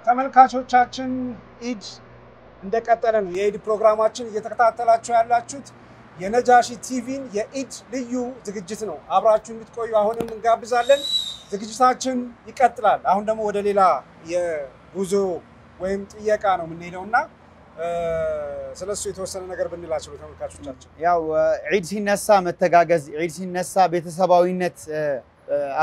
ተመልካቾቻችን ኢድ እንደቀጠለ ነው የኢድ ፕሮግራማችን እየተከታተላችሁ ያላችሁት የነጃሺ ቲቪን የኢድ ልዩ ዝግጅት ነው አብራችሁ እንድትቆዩ አሁንም እንጋብዛለን ዝግጅታችን ይቀጥላል አሁን ደግሞ ወደ ሌላ የጉዞ ወይም ጥየቃ ነው የምንሄደውና ስለሱ የተወሰነ ነገር ብንላችሁ ተመልካቾቻችን ያው ኢድ ሲነሳ መተጋገዝ ኢድ ሲነሳ ቤተሰባዊነት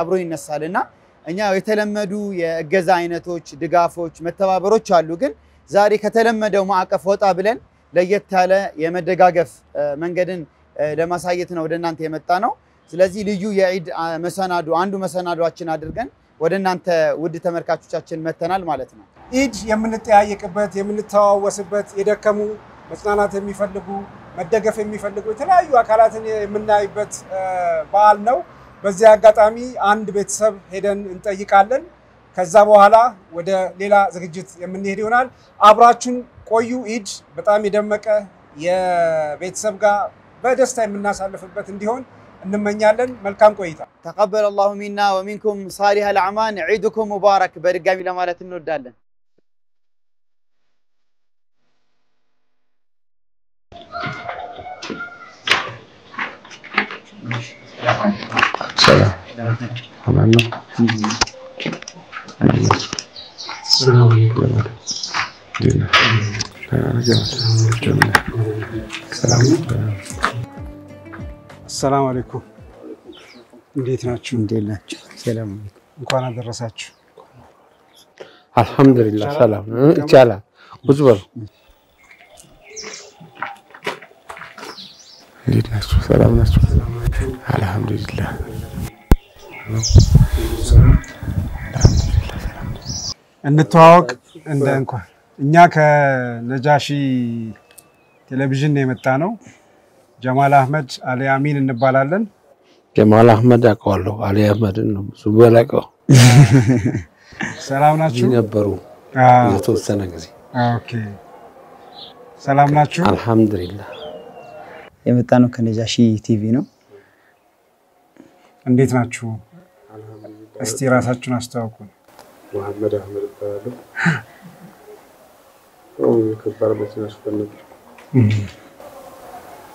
አብሮ ይነሳልና እኛ የተለመዱ የእገዛ አይነቶች ድጋፎች መተባበሮች አሉ ግን ዛሬ ከተለመደው ማዕቀፍ ወጣ ብለን ለየት ያለ የመደጋገፍ መንገድን ለማሳየት ነው ወደናንተ የመጣ ነው ስለዚህ ልዩ የኢድ መሰናዶ አንዱ መሰናዶአችን አድርገን ወደናንተ ውድ ተመልካቾቻችን መተናል ማለት ነው ኢድ የምንጠያየቅበት የምንተዋወስበት የደከሙ መጽናናት የሚፈልጉ መደገፍ የሚፈልጉ የተለያዩ አካላትን የምናይበት በዓል ነው በዚህ አጋጣሚ አንድ ቤተሰብ ሄደን እንጠይቃለን ከዛ በኋላ ወደ ሌላ ዝግጅት የምንሄድ ይሆናል አብራችሁን ቆዩ ኢድ በጣም የደመቀ የቤተሰብ ጋር በደስታ የምናሳልፍበት እንዲሆን እንመኛለን መልካም ቆይታ تقبل الله منا ومنكم صالح الاعمال عيدكم مبارك በድጋሚ ለማለት እንወዳለን ሰላም አማን ነው ሰላም السلام عليكم እንዴት ናችሁ እንዴት ናችሁ ሰላም እንኳን አደረሳችሁ አልহামዱሊላህ ሰላም ይቻላል ወዝበር እንዴት ናችሁ ሰላም ናችሁ አልহামዱሊላህ እንተዋወቅ እንኳን እኛ ከነጃሺ ቴሌቪዥን ነው የመጣ ነው ጀማል አህመድ አሊ አሚን እንባላለን ጀማል አህመድ አቀዋለሁ አሊ አህመድ ነው ሱበላቀው ሰላም ናችሁ ነበሩ የተወሰነ ጊዜ ኦኬ ሰላም ናችሁ አልহামዱሊላህ የመጣ ነው ከነጃሺ ቲቪ ነው እንዴት ናችሁ እስቲ ራሳችሁን አስተዋውቁ መሐመድ አህመድ ባለው ከባድ መኪና ሹፌር ነበር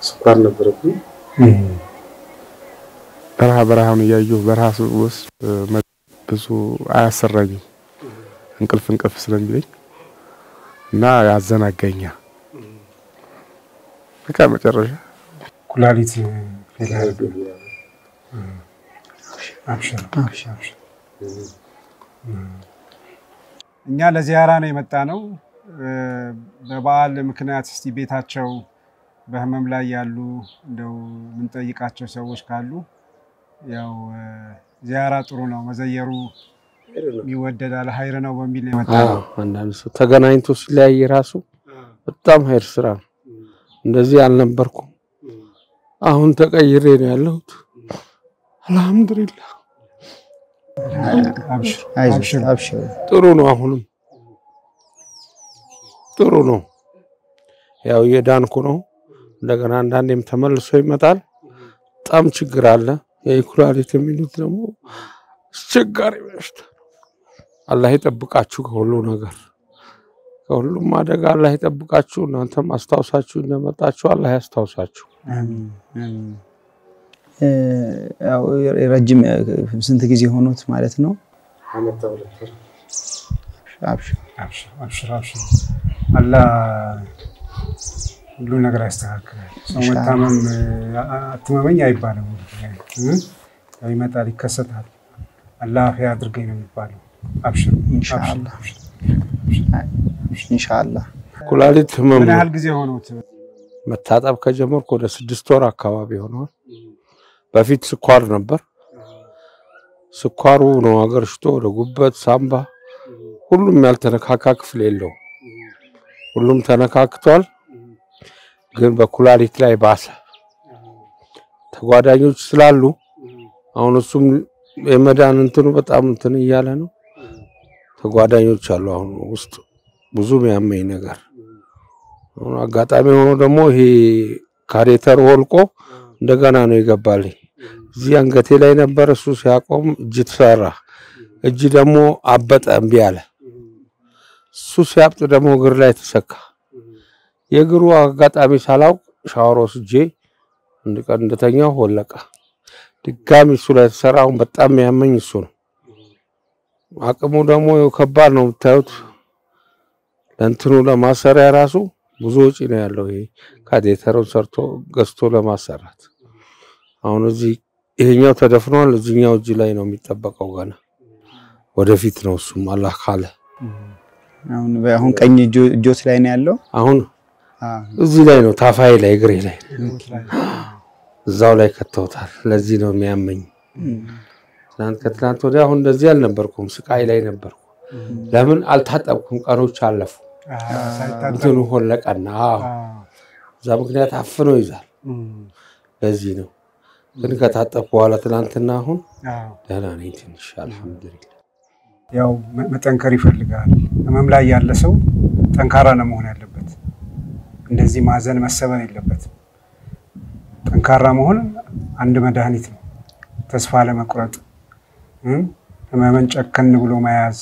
ስኳር ነበረብኝ በረሃውን ያየው በራሱ ውስጥ ብዙ አያሰራኝም እንቅልፍ ስለሚለኝ እና ያዘናጋኛ በቃ መጨረሻ ኩላሊት ፌላይዶ አብሽር እኛ ለዚያራ ነው የመጣ ነው በበዓል ምክንያት እስቲ ቤታቸው በህመም ላይ ያሉ እንደው ምን ጠይቃቸው ሰዎች ካሉ ያው ዚያራ ጥሩ ነው መዘየሩ ይወደዳል ኃይር ነው በሚል ነው የመጣ ነው አንዳንድ ሰው ተገናኝቶ ሲለያይ ራሱ በጣም ኃይር ስራ እንደዚህ አልነበርኩም አሁን ተቀይሬ ነው ያለሁት አልহামዱሊላህ አብሽር ጥሩ ነው አሁንም ጥሩ ነው ያው የዳንኩ ነው እንደገና አንዳንዴም ተመልሶ ይመጣል በጣም ችግር አለ የኩላሊት የሚሉት ደግሞ ችግር ይመስል አላህ ይጠብቃችሁ ከሁሉ ነገር ከሁሉም አደጋ አላህ ይጠብቃችሁ እናንተም አስተዋውሳችሁ እንደመጣችሁ አላህ ያስተዋውሳችሁ አሜን ያው ረጅም ስንት ጊዜ ሆኖት ማለት ነው አመት ተወለደ አብሽር አላህ ሁሉ ነገር ያስተካክላል ሰው መታመም አትመመኝ አይባልም ያው ይመጣል ይከሰታል አላህ ያድርገኝ ነው የሚባለው አብሽር ኢንሻአላህ ኩላሊት ህመም ምን ያህል ጊዜ ሆኖት መታጠብ ከጀመርኩ ወደ 6 ወር አካባቢ ሆኗል በፊት ስኳር ነበር ስኳሩ ነው አገርሽቶ ወደ ጉበት ሳምባ ሁሉም ያልተነካካ ክፍል የለው ሁሉም ተነካክቷል ግን በኩላሊት ላይ ባሰ ተጓዳኞች ስላሉ አሁን እሱም የመዳን እንትኑ በጣም እንትን ይያለ ነው ተጓዳኞች አሉ አሁን ውስጥ ብዙ የሚያመኝ ነገር አሁን አጋጣሚ ሆኖ ደግሞ ይሄ ካሬተር ወልቆ እንደገና ነው የገባልኝ እዚህ አንገቴ ላይ ነበር እሱ ሲያቆም እጅ ተሰራ እጅ ደግሞ አበጠ እምቢ አለ እሱ ሲያብጥ ደግሞ እግር ላይ ተሰካ የእግሩ አጋጣሚ ሳላውቅ ሻወር ወስጄ እንደቀን እንደተኛው ወለቀ ድጋሚ እሱ ላይ ተሰራው በጣም ያመኝ እሱ ነው አቅሙ ደግሞ ከባድ ነው የምታዩት ለእንትኑ ለማሰሪያ ራሱ ብዙ ወጪ ነው ያለው ይሄ ካቴተሩን ሰርቶ ገዝቶ ለማሰራት አሁን እዚህ ይሄኛው ተደፍኗል እዚህኛው እጅ ላይ ነው የሚጠበቀው ገና ወደፊት ነው እሱም አላህ ካለ አሁን ቀኝ እጆት ላይ ነው ያለው አሁን እዚህ ላይ ነው ታፋይ ላይ እግሬ ላይ እዛው ላይ ከተውታል ለዚህ ነው የሚያመኝ ከትናንት ወዲያ አሁን እንደዚህ አልነበርኩም ስቃይ ላይ ነበርኩ ለምን አልታጠብኩም ቀኖች አለፉ እንትኑ ሆለቀና እዛ ምክንያት አፍኖ ይዛል ለዚህ ነው ግን ከታጠብኩ በኋላ ትናንትና አሁን ደህና ነኝ ትንሽ አልሐምዱሊላህ ያው መጠንከር ይፈልጋል ህመም ላይ ያለ ሰው ጠንካራ ነው መሆን ያለበት እንደዚህ ማዘን መሰበር የለበት ጠንካራ መሆን አንድ መድኃኒት ነው ተስፋ ለመቁረጥ ህመምን ጨከን ብሎ መያዝ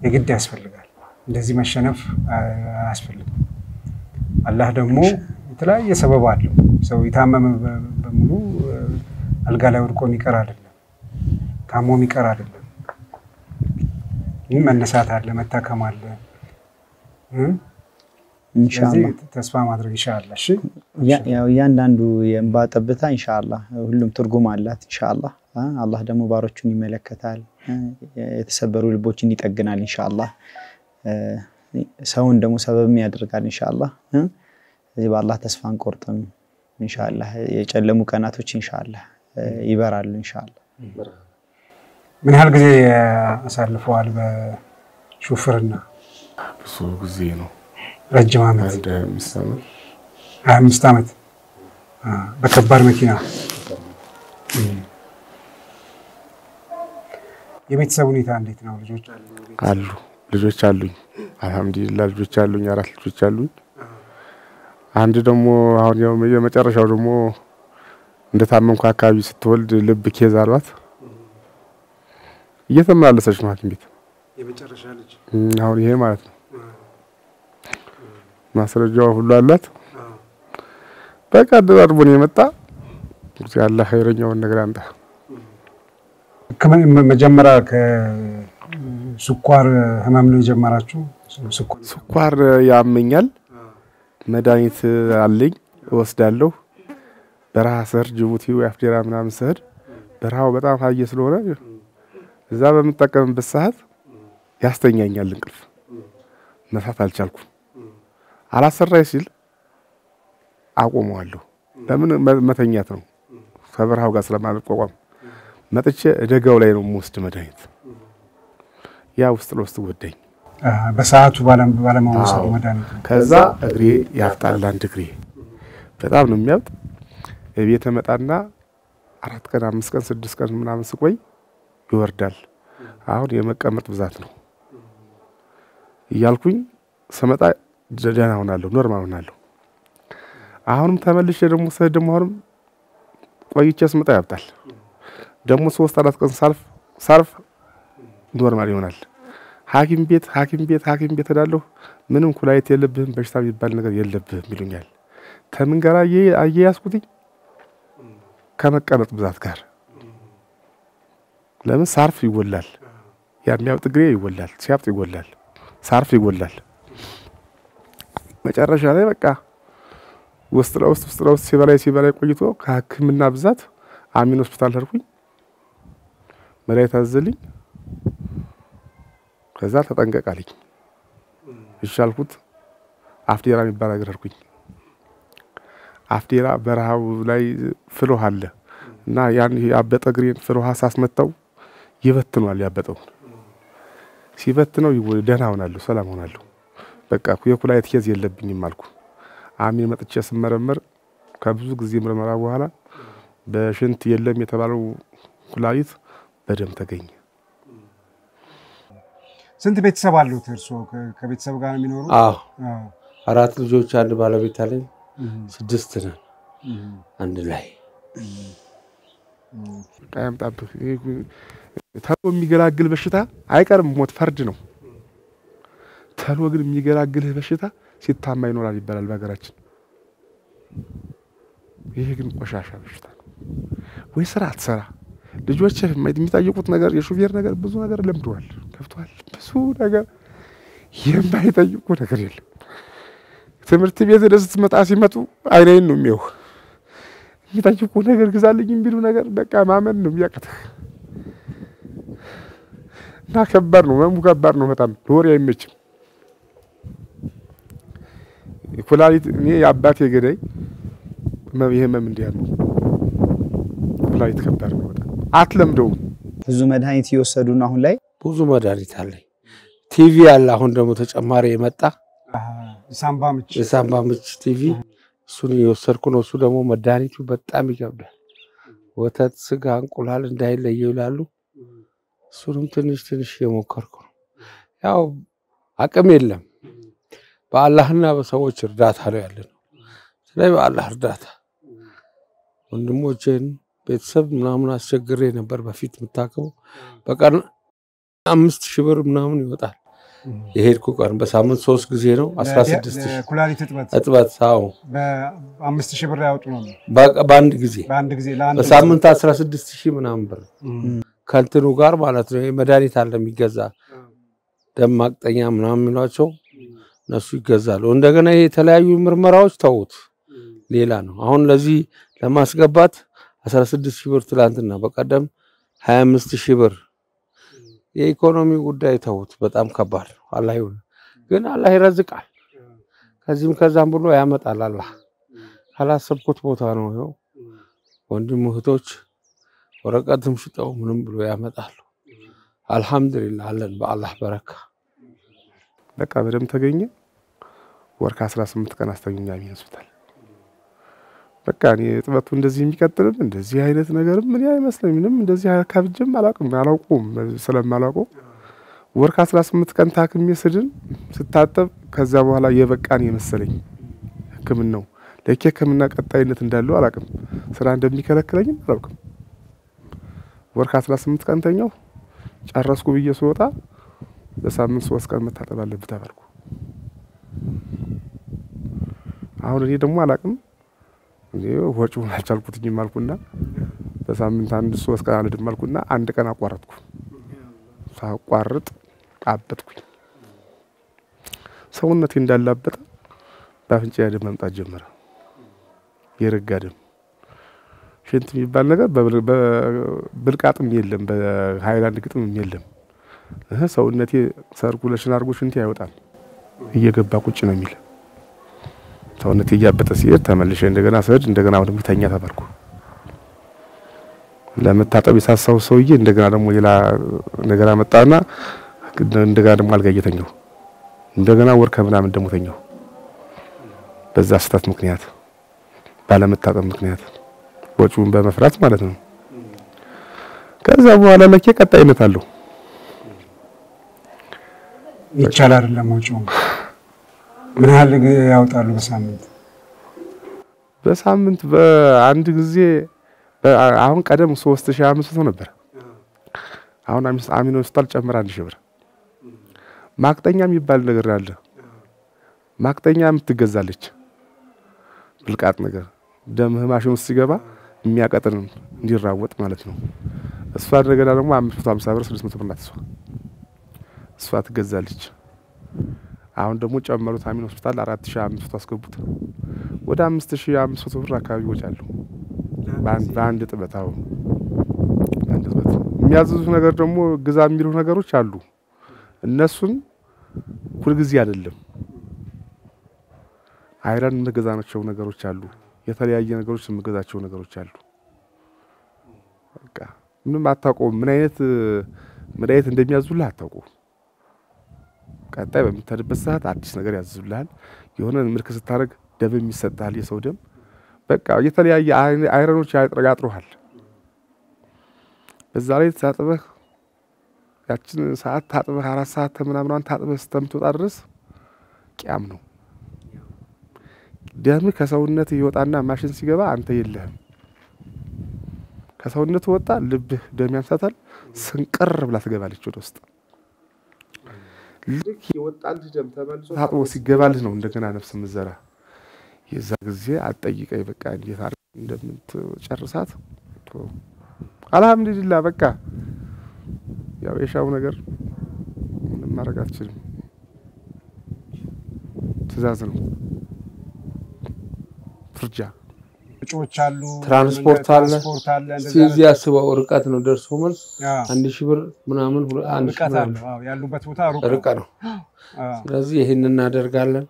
የግድ ያስፈልጋል እንደዚህ መሸነፍ አያስፈልግም አላህ ደግሞ የተለያየ ሰበብ አለው ሰው ይታመም በሙሉ አልጋ ላይ ወድቆ ይቀር አይደለም ታሞ ይቀር አይደለም መነሳት አለ መታከም አለ ኢንሻአላህ ተስፋ ማድረግ ኢንሻአላህ እሺ ያው ያንዳንዱ የእንባ ጠብታ ኢንሻአላህ ሁሉም ትርጉም አላት ኢንሻአላህ አላህ ደግሞ ባሮቹን ይመለከታል የተሰበሩ ልቦችን ይጠግናል ኢንሻአላህ ሰውን ደግሞ ሰበብ ያደርጋል ኢንሻአላህ እዚህ በአላህ ተስፋ አንቆርጥም ኢንሻአላህ የጨለሙ ቀናቶች ኢንሻአላህ ይበራሉ ኢንሻአላህ ምን ያህል ጊዜ አሳልፈዋል በሹፍርና ብዙ ጊዜ ነው ረጅም ዓመት 25 ዓመት በከባድ መኪና የቤተሰብ ሁኔታ እንዴት ነው ልጆች አሉኝ አልহামዱሊላህ ልጆች አሉኝ አራት ልጆች አሉኝ አንድ ደግሞ አሁን የመጨረሻው ደግሞ እንደታመምኩ አካባቢ ስትወልድ ልብ ኬዝ አሏት እየተመላለሰች ነው ሐኪም ቤት የመጨረሻ ልጅ አሁን ይሄ ማለት ነው ማስረጃው ሁሉ አላት በቃ ደርቦን የመጣ ያለ ኸይረኛውን ነገር አንተ መጀመሪያ ከስኳር ህመም ነው የጀመራችሁ ስኳር ያመኛል መድኃኒት አለኝ ወስዳለሁ በረሃ ሰር ጅቡቲ ወአፍዴራ ምናምን ሰር በረሃው በጣም ሀየ ስለሆነ እዛ በመጠቀምበት ሰዓት ያስተኛኛል እንቅልፍ መሳት አልቻልኩም አላሰራይ ሲል አቆመዋለሁ ለምን መተኛት ነው ፈበረሃው ጋር ስለማልቆቋም መጥቼ ደጋው ላይ ነው ወስድ መድኃኒት ያ ውስጥ ለውስጥ ወደኝ በሰዓቱ ባለማውሰድ መድኃኒት ከዛ እግሬ ያፍጣል አንድ እግሬ በጣም ነው የሚያብጥ እቤት መጣና 4 ቀን 5 ቀን 6 ቀን ምናምን ስቆይ ይወርዳል አሁን የመቀመጥ ብዛት ነው ይያልኩኝ ስመጣ ደህና ሆናለሁ ኖርማል ሆናለሁ አሁንም ተመልሼ ደግሞ ሰደም አሁንም ቆይቼ ስመጣ ያብጣል ደግሞ 3-4 ቀን ሳልፍ ኖርማል ይሆናል ሐኪም ቤት ሄዳለሁ ምንም ኩላሊት የለብህም በሽታ የሚባል ነገር የለብህም ይሉኛል ከምን ጋር አያያዝኩትኝ ከመቀመጥ ብዛት ጋር ለምን ሳርፍ ይጎላል የሚያብጥ እግሬ ይጎላል ሲያብጥ ይጎላል ሳርፍ ይጎላል መጨረሻ ላይ በቃ ውስጥ ለውስጥ ሲበላይ ቆይቶ ከህክምና ብዛት አሚን ሆስፒታል ሄድኩኝ መድኃኒት አዘልኝ ከዛ ተጠንቀቃለኝ ይሻልኩት አፍዴራ የሚባል ሀገር ሄድኩኝ አፍዴራ በረሃው ላይ ፍሎህ አለ እና ያን ያበጠ እግሬን ፍሎህ ሳስመታው ይበትኗል ያበጠው ሲበትነው ደህና ሆናለሁ ሰላም ሆናለሁ በቃ የኩላሊት ኬዝ የለብኝም አልኩ አሚን መጥቼ ስመረመር ከብዙ ጊዜ ምርመራ በኋላ በሽንት የለም የተባለው ኩላሊት በደም ተገኘ ስንት ቤተሰብ አሉት እርሶ ከቤተሰብ ጋር የሚኖሩ አራት ልጆች አንድ ባለቤት አለኝ 6 ነን አንድ ላይ ያምጣብህ። ተሎ የሚገላግል በሽታ አይቀርም፣ ሞት ፈርድ ነው። ተሎ ግን የሚገላግልህ በሽታ ሲታማ ይኖራል ይባላል በሀገራችን። ይሄ ግን ቆሻሻ በሽታ ነው። ወይ ስራ አትሰራ፣ ልጆች የሚጠይቁት ነገር የሹፌር ነገር ብዙ ነገር ለምደዋል፣ ገብቷል። ብዙ ነገር የማይጠይቁ ነገር የለም። ትምህርት ቤት ድረስ ስትመጣ ሲመጡ አይነን ነው የሚያው የሚጠይቁ ነገር ግዛልኝ የሚሉ ነገር በቃ ማመን ነው የሚያቅተህ። እና ከባድ ነው፣ መሙ ከባድ ነው በጣም ለወሬ አይመችም። ኩላሊት እኔ የአባቴ ገዳይ ይሄም እንዲያ ነው። ኩላሊት ከባድ ነው በጣም አትለምደውም። ብዙ መድኃኒት እየወሰዱን አሁን ላይ ብዙ መድኃኒት አለ። ቲቪ አለ አሁን ደግሞ ተጨማሪ የመጣ የሳምባ ምች ቲቪ እሱን እየወሰድኩ ነው። እሱ ደግሞ መድኃኒቱ በጣም ይከብዳል። ወተት፣ ስጋ፣ እንቁላል እንዳይለየው ይላሉ። እሱንም ትንሽ እየሞከርኩ ነው። ያው አቅም የለም። በአላህና በሰዎች እርዳታ ነው ያለነው። ስለዚህ በአላህ እርዳታ ወንድሞቼን ቤተሰብ ምናምን አስቸግሬ ነበር በፊት የምታከመው። በቀን 5000 ብር ምናምን ይወጣል። የሄድኩ ቀን በሳምንት 3 ጊዜ ነው 16000 ኩላሊት እጥበት። አዎ በ5000 ብር ያወጡ ነው በአንድ ጊዜ በሳምንት 16000 ምናምን ብር ከእንትኑ ጋር ማለት ነው። መድኃኒት አለ የሚገዛ ደም ማቅጠኛ ምናምን የሚሏቸው እነሱ ይገዛሉ። እንደገና ይሄ የተለያዩ ምርመራዎች ተውት ሌላ ነው። አሁን ለዚህ ለማስገባት 16000 ብር ትላንትና በቀደም 25000 ብር። የኢኮኖሚ ጉዳይ ተውት፣ በጣም ከባድ ነው። አላህ ይሁን ግን አላህ ይረዝቃል። ከዚህም ከዛም ብሎ ያመጣል አላህ። ካላሰብኩት ቦታ ነው ይኸው ወንድም እህቶች ወረቀትም ሽጠው ምንም ብሎ ያመጣሉ። አልহামዱሊላህ አለን በአላህ በረካ። በቃ በደም ተገኘ። ወር ከ18 ቀን አስተኛኛ ሆስፒታል። በቃ እኔ ጥበቱ እንደዚህ የሚቀጥልም እንደዚህ አይነት ነገር ምን አይመስልም። ምንም እንደዚህ አካብጀም አላውቁም ስለማላውቀው ወር ከ18 ቀን ታክሜ ስድን ስታጠብ ከዛ በኋላ የበቃን የመሰለኝ ህክምናው ለከከምና ቀጣይነት እንዳለው አላውቅም። ስራ እንደሚከለክለኝ አላውቅም። ወር ከ18 ቀን ተኛው ጨረስኩ ብዬ ስወጣ በሳምንት 3 ቀን መታጠብ አለብህ ተባልኩ። አሁን እኔ ደግሞ አላውቅም ወጪውን አልቻልኩትኝም አልኩና በሳምንት 1-3 ቀን አልድም አልኩና አንድ ቀን አቋረጥኩ። ሳቋርጥ አበጥኩኝ። ሰውነቴ እንዳላበጠ ባፍንጫዬ ደም መምጣት ጀመረ። የረጋ ደም ሽንት የሚባል ነገር በብልቃጥም የለም፣ በሃይላንድ ግጥም የለም። ሰውነቴ ሰርኩሌሽን አድርጎ ሽንቴ አይወጣም፣ እየገባ ቁጭ ነው የሚል። ሰውነቴ እያበጠ ሲሄድ ተመልሼ እንደገና ስሄድ እንደገና ወደ ተኛ ተባልኩ። ለመታጠብ የሳሳው ሰውዬ እንደገና ደግሞ ሌላ ነገር አመጣና እንደገና ደግሞ አልጋ እየተኛው እንደገና ወር ከምናምን ደግሞ ተኛው። በዛ ስታት ምክንያት ባለመታጠብ ምክንያት ወጪውን በመፍራት ማለት ነው። ከዛ በኋላ ለኬ ቀጣይነት አለው። ይቻላል አይደለም ወጪው ምን ያህል ያወጣሉ በሳምንት? በሳምንት በአንድ ጊዜ አሁን ቀደም 3500 ነበር። አሁን አሚኖ ሆስፒታል ጨምራ 1000 ብር። ማቅጠኛ የሚባል ነገር አለ። ማቅጠኛ የምትገዛለች ብልቃጥ ነገር ደም ማሽን ውስጥ ሲገባ የሚያቀጥን እንዲራወጥ ማለት ነው። እሷ እንደገና ደግሞ 550 ብር 600 ብር ናት። እሷ ትገዛለች። አሁን ደግሞ ጨመሩት አሚኖ ሆስፒታል 4500 አስገቡት። ወደ 5500 ብር አካባቢ ወጫለሁ በአንድ ጥበታው። አንድ ጥበት የሚያዝዙ ነገር ደግሞ ግዛ የሚሉ ነገሮች አሉ። እነሱን ሁሉ ጊዜ አይደለም አይረን መገዛናቸው ነገሮች አሉ። የተለያየ ነገሮች መገዛቸው ነገሮች አሉ። በቃ ምንም አታውቁም። ምን አይነት መድኃኒት እንደሚያዙልህ አታውቁም። ቀጣይ በሚታደበት ሰዓት አዲስ ነገር ያዝዙልሃል። የሆነ ምልክት ስታረግ ደም የሚሰጣል፣ የሰው ደም በቃ የተለያየ አይረኖች ያጥሩሃል። በዛ ላይ ታጥበህ ያችን ሰዓት ታጥበህ 4 ሰዓት ምናምን ታጥበህ ስተምትወጣ ድረስ ቂያም ነው። ደም ከሰውነት ይወጣና ማሽን ሲገባ አንተ የለህም ከሰውነት ወጣ ልብህ ደም ያንሳታል ስንቅር ብላ ትገባለች ወደ ውስጥ ልክ ይወጣል ደም ተመልሶ ታጥቦ ሲገባልህ ነው እንደገና ነፍስ ምዘራ የዛ ጊዜ አጠይቀኝ በቃ እንዴት አር እንደምትጨርሳት አልহামዱሊላህ በቃ ያው የሻው ነገር ምንም ማድረግ አትችልም ትእዛዝ ነው ፍርጃ እጮች አሉ ትራንስፖርት አለ ስለዚህ ያስበው ርቀት ነው ደርሶ መልስ 1000 ብር ምናምን 1000 ብር አዎ ያሉበት ቦታ ርቀት ነው ስለዚህ ይሄንን እናደርጋለን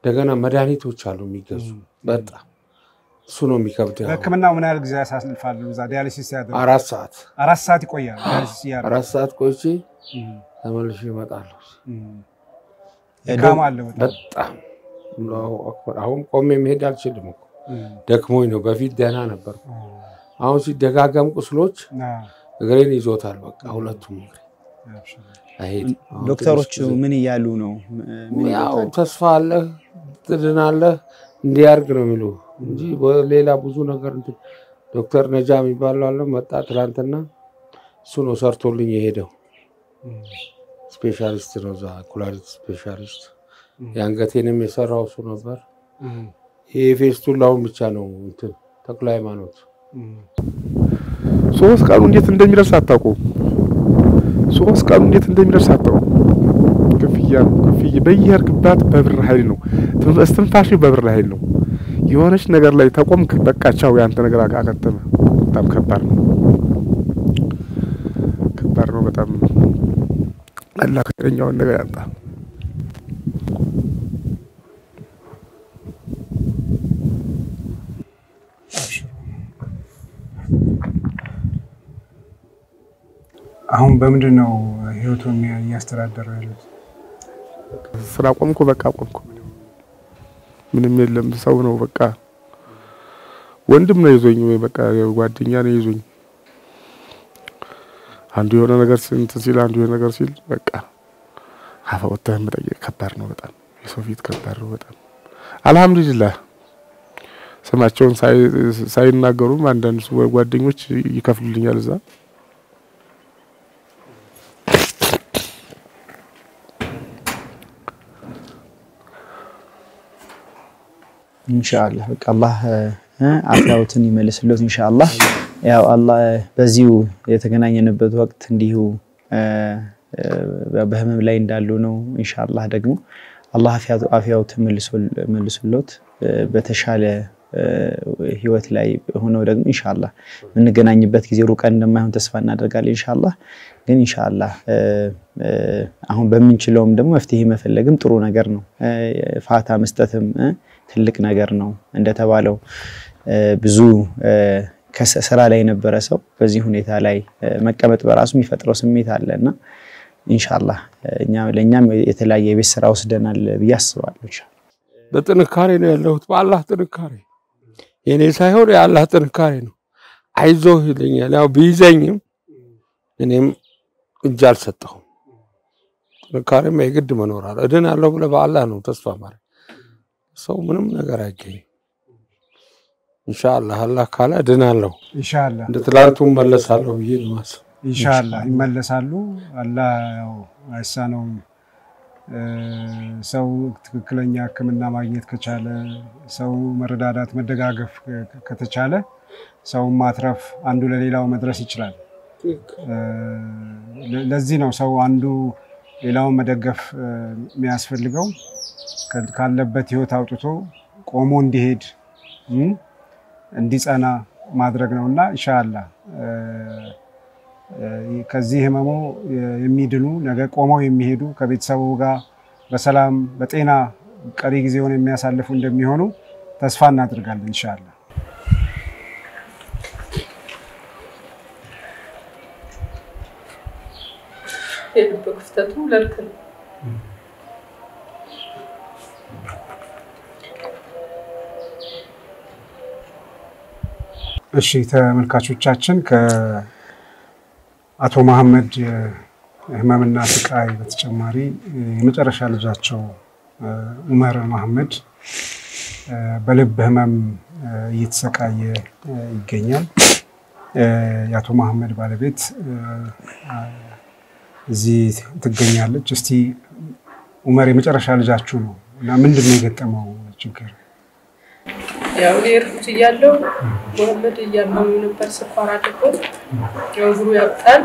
ደገና መድኃኒቶች አሉ የሚገዙ በጣም እሱ ነው የሚከብደው በህክምናው ምን ያህል ጊዜ ያሳልፋሉ እዛ ዲያሊሲስ ያደርጋሉ 4 ሰዓት ይቆያል ዲያሊሲስ ያደርጋሉ 4 ሰዓት ቆይቼ ተመልሼ እመጣለሁ ይካማለሁ በጣም ነው አክበር አሁን ቆሜ መሄድ አልችልም ደክሞኝ ነው በፊት ደህና ነበር አሁን ሲደጋገም ቁስሎች እግሬን ይዞታል በቃ ሁለቱም አይሄድ ዶክተሮቹ ምን ይያሉ ነው ምን ያው ተስፋ አለ ትድናለህ እንዲያርግ ነው የሚሉ እንጂ ሌላ ብዙ ነገር ዶክተር ነጃም ይባላል መጣ ትላንትና እሱ ነው ሰርቶልኝ የሄደው ስፔሻሊስት ነው ዛ ኩላሊት ስፔሻሊስት ያንገቴንም የሰራው እሱ ነበር የፌስቱላውን ብቻ ነው ተክለ ሃይማኖት 3 ቀኑ እንዴት እንደሚደርስ አታውቁ 3 ቀኑ እንዴት እንደሚደርስ አታውቁ ከፍያ በየርክባት በብር ኃይል ነው እስትንፋሽ በብር ኃይል ነው የሆነች ነገር ላይ ተቆምክ በቃ ቻው ያንተ ነገር አከተመ በጣም ከባድ ነው በጣም አላህ ከኛውን ነገር ያጣ አሁን በምንድነው ህይወቱን ያስተዳደረ ያለው ስራ ቆምኩ በቃ ቆምኩ ምንም የለም ሰው ነው በቃ ወንድም ነው ይዞኝ ወይ በቃ ጓደኛ ነው ይዞኝ አንዱ የሆነ ነገር ሲል አንዱ የሆነ ነገር ሲል በቃ አፈወጣህ መጠየቅ ከባድ ነው በጣም የሶፊት ከባድ ነው በጣም አልহামዱሊላህ ስማቸውን ሳይናገሩም አንዳንድ ጓደኞች ይከፍሉልኛል እዛ ኢንሻአላህ በቃ አላህ አፍያውትን ይመልስልዎት ኢንሻአላህ ያው አላህ በዚሁ የተገናኘንበት ወቅት እንዲሁ በህመም ላይ እንዳሉ ነው ኢንሻአላህ ደግሞ አላህ አፍያውትን መልስልዎት በተሻለ ህይወት ላይ ሆኖ ደግሞ ኢንሻአላህ ምንገናኝበት ጊዜ ሩቅ እንደማይሆን ተስፋ እናደርጋለን ኢንሻአላህ ግን ኢንሻአላህ አሁን በመንችለውም ደግሞ መፍትሄ መፈለግም ጥሩ ነገር ነው ፋታ መስጠትም ትልቅ ነገር ነው እንደተባለው ብዙ ከስራ ላይ የነበረ ሰው በዚህ ሁኔታ ላይ መቀመጥ በራሱ የሚፈጥረው ስሜት አለና ኢንሻአላህ ለኛም የተለያየ ቤት ስራ ወስደናል በያስባለሁ በጥንካሬ ነው ያለሁት በአላህ ጥንካሬ የኔ ሳይሆን የአላህ ጥንካሬ ነው አይዞህ ይለኛል ያው ቢይዘኝም እኔም እጅ አልሰጠሁም ጥንካሬም የግድ መኖር አለ እድናለሁ ብለ በአላህ ነው ተስፋ ማድረግ ሰው ምንም ነገር አይገኝ ኢንሻአላህ አላህ ካለ እድናለሁ ኢንሻአላህ እንደትላንቱ መለሳለሁ ይልማስ ኢንሻአላህ ይመለሳሉ አላህ ያው አይሳነው ሰው ትክክለኛ ህክምና ማግኘት ከቻለ ሰው መረዳዳት መደጋገፍ ከተቻለ ሰው ማትረፍ አንዱ ለሌላው መድረስ ይችላል ለዚህ ነው ሰው አንዱ ሌላውን መደገፍ የሚያስፈልገው ካለበት ህይወት አውጥቶ ቆሞ እንዲሄድ እንዲጸና ማድረግ ነውና ኢንሻአላህ ከዚህ ህመሙ የሚድኑ ነገ ቆመው የሚሄዱ ከቤተሰቡ ጋር በሰላም በጤና ቀሪ ጊዜውን የሚያሳልፉ እንደሚሆኑ ተስፋ እናደርጋለን ኢንሻአላህ የልብ ክፍተቱ ለልክ እሺ ተመልካቾቻችን ከአቶ መሐመድ ህመምና ስቃይ በተጨማሪ የመጨረሻ ልጃቸው ዑመር መሐመድ በልብ ህመም እየተሰቃየ ይገኛል። የአቶ መሐመድ ባለቤት እዚህ ትገኛለች። እስቲ ዑመር የመጨረሻ ልጃችሁ ነው እና ምንድነው የገጠመው ችግር? ያው እርኩት እያለው መሐመድ እያለው ነበር ስኳር አለበት። ያው እግሩ ያብጣል።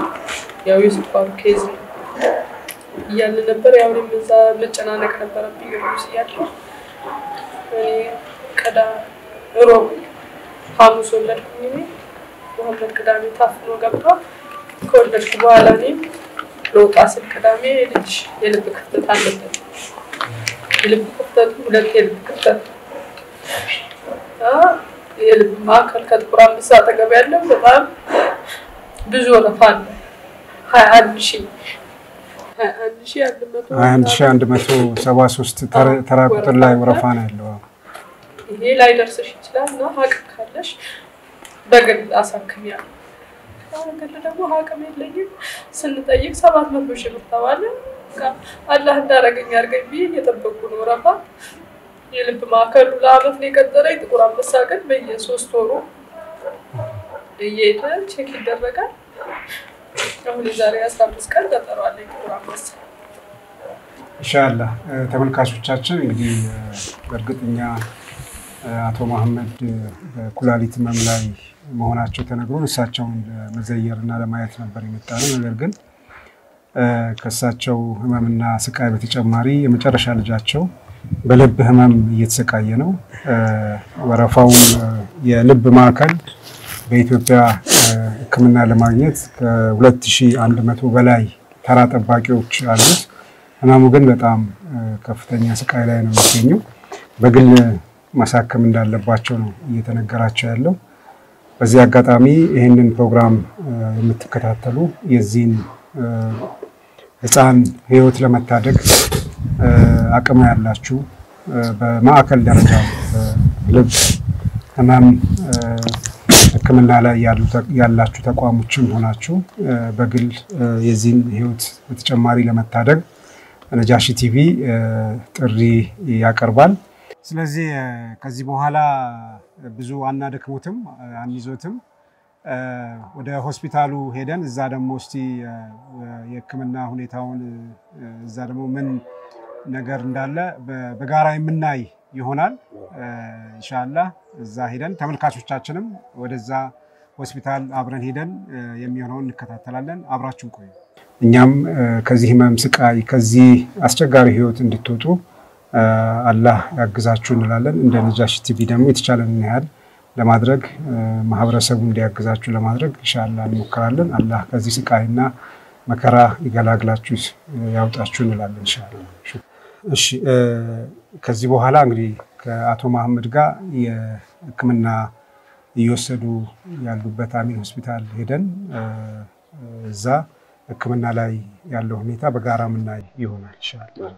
ያው የስኳር ኬዝ እያለ ነበር። ያው ለምዛ መጨናነቅ ነበረብኝ እርኩት እያለው ቀዳ ሮብ ሐሙስ ወለድኩኝ። መሐመድ ቅዳሜ ታፍኖ ገባ። ከወለድኩ በኋላ እኔም ለውጣ ስል ቅዳሜ ልጅ የልብ ክፍተት አለበት። የልብ ክፍተቱ ሁለት የልብ ክፍተት የልብ ማዕከል ከጥቁር አንበሳ አጠገብ ያለው በጣም ብዙ ወረፋ አለ። 21173 ተራ ቁጥር ላይ ወረፋ ነው ያለው። ይሄ ላይ ደርሰሽ ይችላል እና ሀቅ ካለሽ በግል አሳክሚያ አሁን ደግሞ ሀቅም የለኝም። ስንጠይቅ 700 ሺህ ብር ተባለ። አላህ እንዳረገኝ አርገኝ ብዬ እየጠበቅኩ ነው ወረፋ። የልብ ማዕከሉ ለአመት ነው የቀጠረኝ። ጥቁር አንበሳ ግን በየ3 ወሩ እየሄደ ቼክ ይደረጋል። አሁን ዛሬ 15 ቀን ቀጠሮ አለኝ ጥቁር አንበሳ። ኢንሻአላህ ተመልካቾቻችን እንግዲህ በእርግጠኛ አቶ መሐመድ በኩላሊት ህመም ላይ መሆናቸው ተነግሮን እሳቸውን ለመዘየርና ለማየት ነበር የመጣነው። ነገር ግን ከእሳቸው ህመምና ስቃይ በተጨማሪ የመጨረሻ ልጃቸው በልብ ህመም እየተሰቃየ ነው። ወረፋው የልብ ማዕከል በኢትዮጵያ ህክምና ለማግኘት ከ2100 በላይ ተራ ጠባቂዎች አሉት። ህመሙ ግን በጣም ከፍተኛ ስቃይ ላይ ነው የሚገኘው። በግል ማሳከም እንዳለባቸው ነው እየተነገራቸው ያለው። በዚህ አጋጣሚ ይሄንን ፕሮግራም የምትከታተሉ የዚህን ህፃን ህይወት ለመታደግ አቅም ያላችሁ በማዕከል ደረጃ ልብ ህመም ህክምና ላይ ያላችሁ ተቋሞችም ሆናችሁ በግል የዚህን ህይወት በተጨማሪ ለመታደግ ነጃሺ ቲቪ ጥሪ ያቀርባል። ስለዚህ ከዚህ በኋላ ብዙ አናደክሙትም አንይዞትም ወደ ሆስፒታሉ ሄደን እዛ ደግሞ እስቲ የህክምና ሁኔታውን እዛ ደግሞ ምን ነገር እንዳለ በጋራ የምናይ ይሆናል ኢንሻአላህ። እዛ ሄደን ተመልካቾቻችንም ወደዛ ሆስፒታል አብረን ሄደን የሚሆነውን እንከታተላለን። አብራችሁን ቆዩ። እኛም ከዚህ ህመም ስቃይ ከዚህ አስቸጋሪ ህይወት እንድትወጡ አላህ ያግዛችሁ እንላለን። እንደ ነጃሺ ቲቪ ደግሞ የተቻለንን ያህል ለማድረግ ማህበረሰቡ እንዲያግዛችሁ ለማድረግ ኢንሻአላህ እንሞክራለን። አላህ ከዚህ ስቃይና መከራ ይገላግላችሁ ያውጣችሁ እንላለን ኢንሻአላህ። እሺ ከዚህ በኋላ እንግዲህ ከአቶ መሐመድ ጋር የህክምና እየወሰዱ ያሉበት አሚን ሆስፒታል ሄደን እዛ ህክምና ላይ ያለው ሁኔታ በጋራ ምናይ ይሆናል ኢንሻአላህ።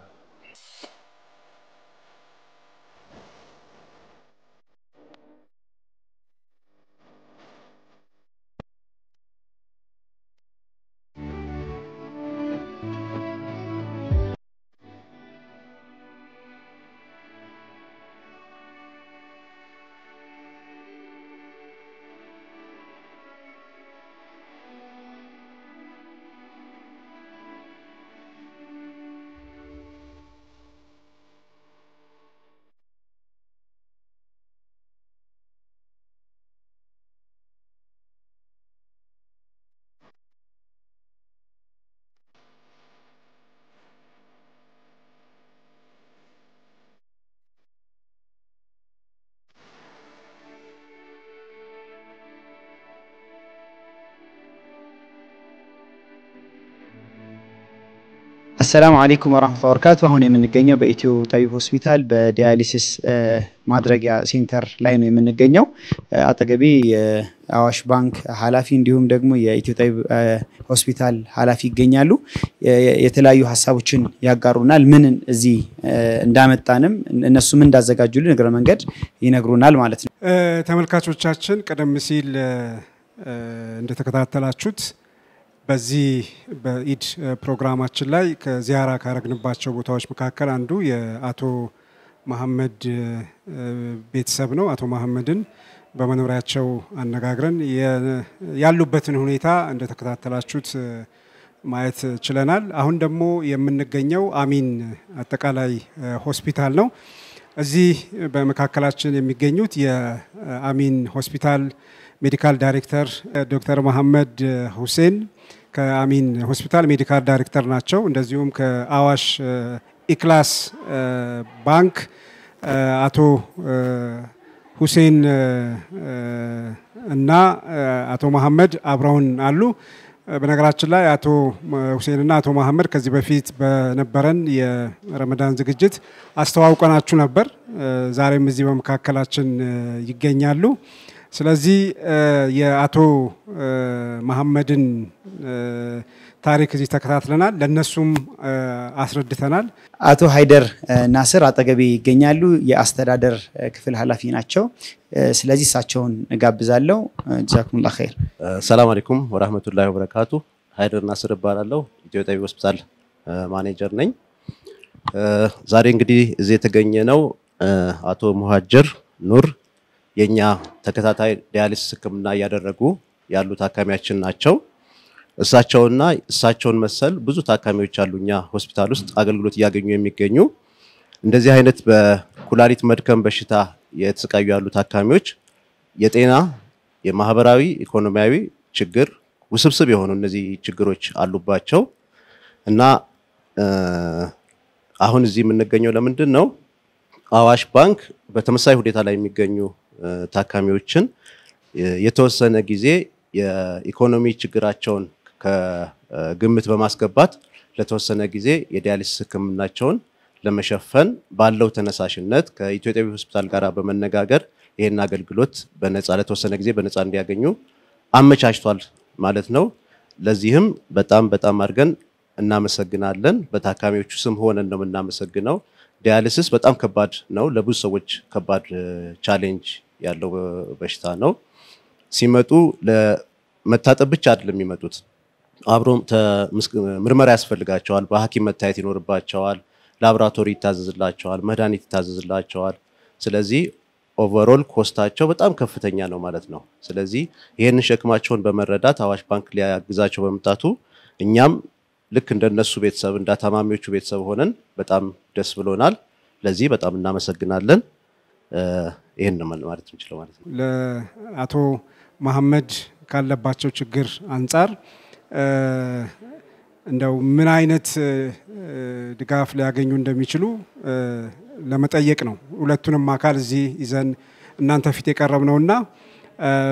السلام عليكم ورحمة الله وبركاته. هون የምንገኘው በኢትዮ ጠቢብ ሆስፒታል በዲያሊሲስ ማድረጊያ ሴንተር ላይ ነው የምንገኘው። አጠገቤ የአዋሽ ባንክ ኃላፊ እንዲሁም ደግሞ የኢትዮ ጠቢብ ሆስፒታል ኃላፊ ይገኛሉ። የተለያዩ ሐሳቦችን ያጋሩናል። ምን እዚህ እንዳመጣንም እነሱም እንዳዘጋጁልን እግረ መንገድ ይነግሩናል ማለት ነው። ተመልካቾቻችን ቀደም ሲል እንደተከታተላችሁት በዚህ በኢድ ፕሮግራማችን ላይ ከዚያራ ካረግንባቸው ቦታዎች መካከል አንዱ የአቶ መሐመድ ቤተሰብ ነው። አቶ መሐመድን በመኖሪያቸው አነጋግረን ያሉበትን ሁኔታ እንደተከታተላችሁት ማየት ችለናል። አሁን ደግሞ የምንገኘው አሚን አጠቃላይ ሆስፒታል ነው። እዚህ በመካከላችን የሚገኙት የአሚን ሆስፒታል ሜዲካል ዳይሬክተር ዶክተር መሐመድ ሁሴን ከአሚን ሆስፒታል ሜዲካል ዳይሬክተር ናቸው። እንደዚሁም ከአዋሽ ኢክላስ ባንክ አቶ ሁሴን እና አቶ መሐመድ አብረውን አሉ። በነገራችን ላይ አቶ ሁሴንና አቶ መሐመድ ከዚህ በፊት በነበረን የረመዳን ዝግጅት አስተዋውቀናችሁ ነበር። ዛሬም እዚህ በመካከላችን ይገኛሉ። ስለዚህ የአቶ መሐመድን ታሪክ እዚህ ተከታትለናል፣ ለነሱም አስረድተናል። አቶ ሃይደር ናስር አጠገቤ ይገኛሉ። የአስተዳደር ክፍል ኃላፊ ናቸው። ስለዚህ እሳቸውን እጋብዛለሁ። ጀዛኩሙላህ ኸይር። ሰላም አለይኩም ወራህመቱላሂ ወበረካቱ። ሃይደር ናስር እባላለሁ። ኢትዮ ጠቢብ ሆስፒታል ማኔጀር ነኝ። ዛሬ እንግዲህ እዚህ የተገኘ ነው አቶ ሙሃጅር ኑር የኛ ተከታታይ ዲያሊሲስ ህክምና ያደረጉ ያሉ ታካሚያችን ናቸው። እሳቸውን መሰል ብዙ ታካሚዎች አሉኛ ሆስፒታል ውስጥ አገልግሎት ያገኙ የሚገኙ እንደዚህ አይነት በኩላሊት መድከም በሽታ የተሰቃዩ ያሉ ታካሚዎች የጤና የማህበራዊ ኢኮኖሚያዊ ችግር ውስብስብ የሆኑ እነዚህ ችግሮች አሉባቸው እና አሁን እዚህ የምንገኘው ለምንድን ነው? አዋሽ ባንክ በተመሳሳይ ሁኔታ ላይ የሚገኙ ታካሚዎችን የተወሰነ ጊዜ የኢኮኖሚ ችግራቸውን ከግምት በማስገባት ለተወሰነ ጊዜ የዲያሊሲስ ህክምናቸውን ለመሸፈን ባለው ተነሳሽነት ከኢትዮ ጠቢብ ሆስፒታል ጋር በመነጋገር ይሄን አገልግሎት በነፃ ለተወሰነ ጊዜ በነፃ እንዲያገኙ አመቻችቷል ማለት ነው። ለዚህም በጣም አድርገን እናመሰግናለን። በታካሚዎቹ ስም ሆነን ነው እናመሰግነው። ዲያሊሲስ በጣም ከባድ ነው። ለብዙ ሰዎች ከባድ ቻሌንጅ ያለው በሽታ ነው። ሲመጡ ለመታጠብ ብቻ አይደለም የሚመጡት፣ አብሮም ምርመራ ያስፈልጋቸዋል። በሐኪም መታየት ይኖርባቸዋል። ላብራቶሪ ይታዘዝላቸዋል፣ መድኃኒት ይታዘዝላቸዋል። ስለዚህ ኦቨርኦል ኮስታቸው በጣም ከፍተኛ ነው ማለት ነው። ስለዚህ ይሄንን ሸክማቸውን በመረዳት አዋሽ ባንክ ሊያግዛቸው በመምጣቱ እኛም ልክ እንደነሱ ቤተሰብ እንደ ታማሚዎቹ ቤተሰብ ሆነን በጣም ደስ ብሎናል። ለዚህ በጣም እናመሰግናለን። ይሄን ነው ማለት እንችላለን ማለት ነው። ለአቶ መሐመድ ካለባቸው ችግር አንፃር እንደው ምን አይነት ድጋፍ ሊያገኙ እንደሚችሉ ለመጠየቅ ነው ሁለቱንም አካል እዚህ ይዘን እናንተ ፊት የቀረብነውና